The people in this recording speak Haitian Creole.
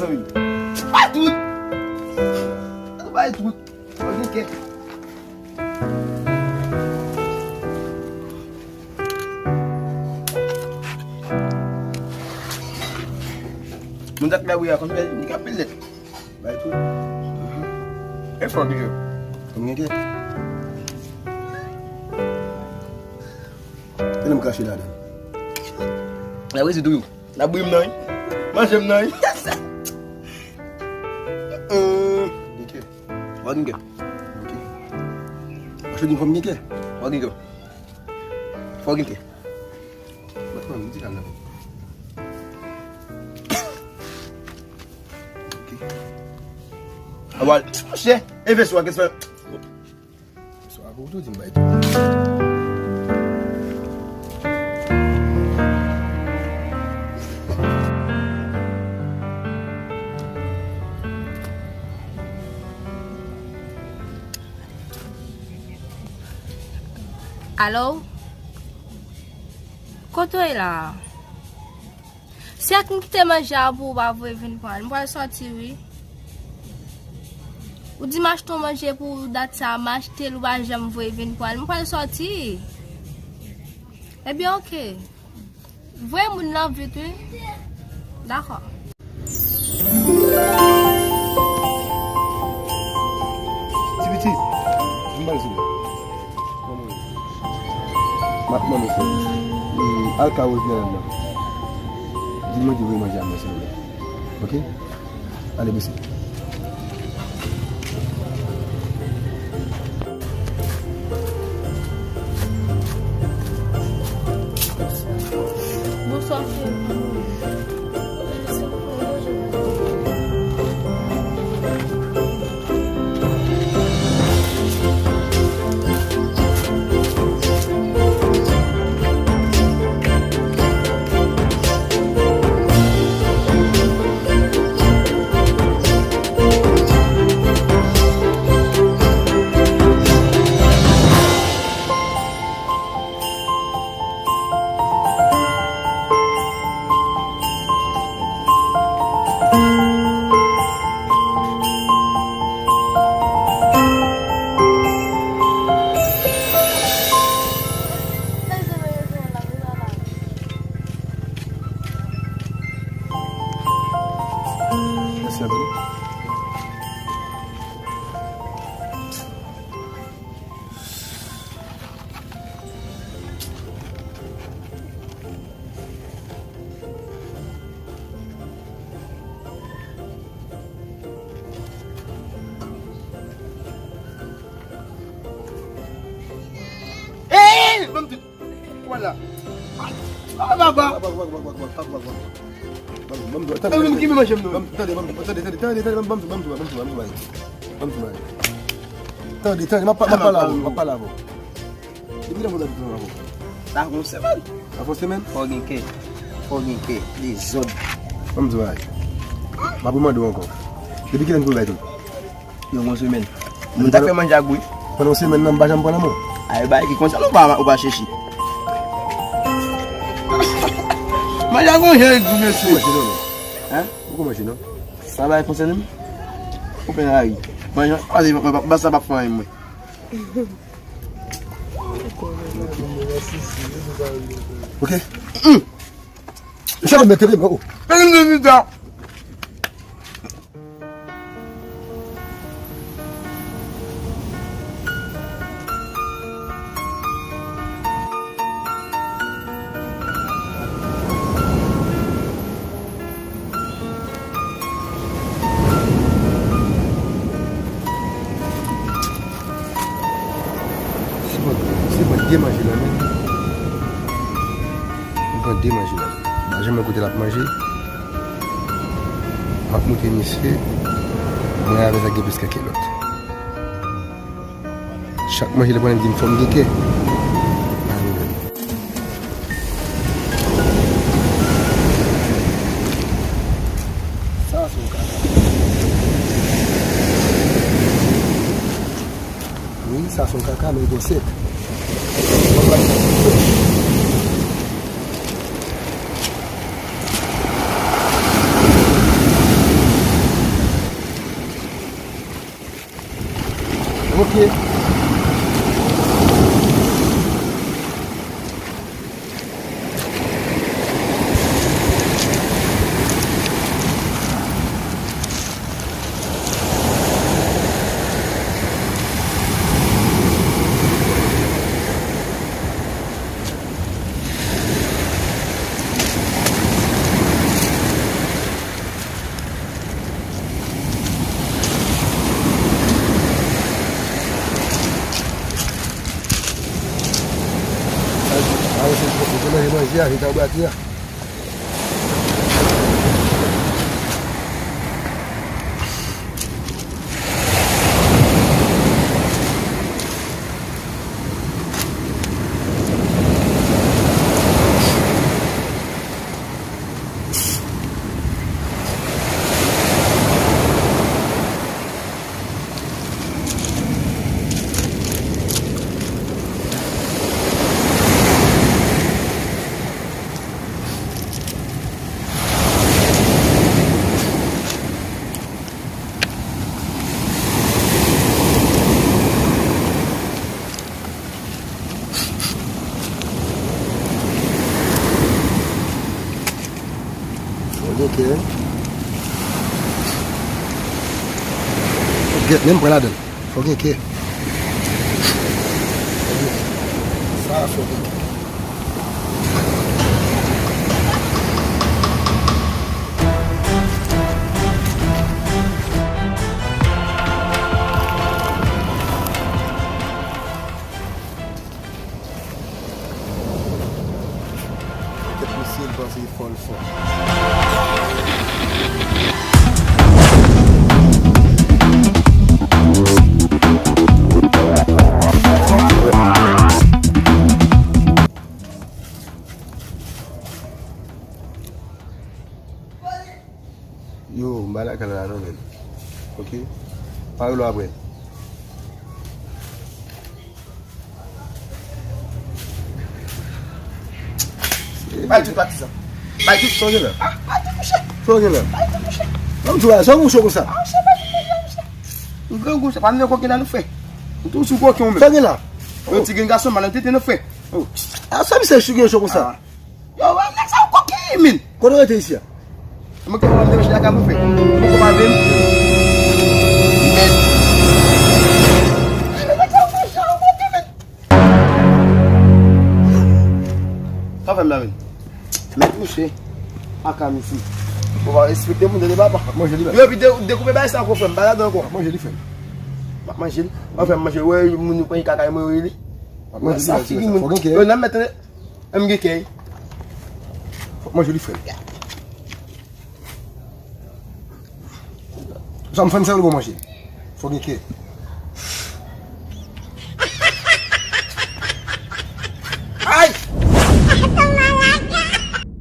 oui. Pas tout. Pas tout. Ok. Mun tak la wuya comme ni ka pellet. Pas tout. Et faut dire. Combien que? Elle me cache là. La oui c'est douille. La bouille non. Moi j'aime non. OK. Wagin ke. OK. Je dis combien que? Wagin ke. Wagin ke. Maintenant on dit là. Awal, che, eve swa ke se. Swa ko tout dimba. Allô? Koto est là? Si à qui te manger pour pas venir prendre, moi sortir oui. Ou dimanche ton manger pour date ça, m'acheter ou pas jamais venir prendre, moi sortir. Eh bien OK. Voyez mon là vite oui. D'accord. Tibiti. Mbal si. Maman c'est alka ou bien là. Dis-moi tu veux manger à moi s'il vous plaît. OK? Allez merci. Bonsoir. Voilà. Ah, baba. Mas já vou jeito, monsieur. Hein? Pourquoi machin? Ça va fonctionner? Ou bien aí. Mas allez, basta para fora moi. OK. Ça me mettre bien. Oh. Manger côté la manger. Pas monter monsieur. Moi avec ça plus que l'autre. Chaque manger le prend une forme de quai. Ça son caca. Oui, ça son caca mais il est sec. pied. Ya, kita buat dia. Okay. Get nem para lá dentro. Foguinho aqui. Sai, foguinho. Get me seal because he fall for. Yo, balik kalau ada ni. Okey. Pakai lu apa? Baik tu tak sah. Baik tu soalnya lah. Soalnya lah. Kamu jual, kamu suka sah. Enggak, gue sepanjang kok kita nufe. Itu suka kau. Soalnya lah. Eu tigre engaçou, mas não tem nufe. Ah, sabe se suka suka sah? Eu não sei o que é, min. Quando é isso? Mas que eu não devo chegar nufe. Vou tomar bem. Tá vendo, meu amigo? Mas puxei a camisa. Vou explicar muito de baba. Manger lui. Eu pedi de comer bem essa coisa, para dar encore. Manger lui fait. Manger. Enfin, manger ouais, mon coin caca moi oui. Manger Ça lui. fini. Faut que On a maintenant MGK. manger lui fait. Ça me fait ça le bon manger. Faut que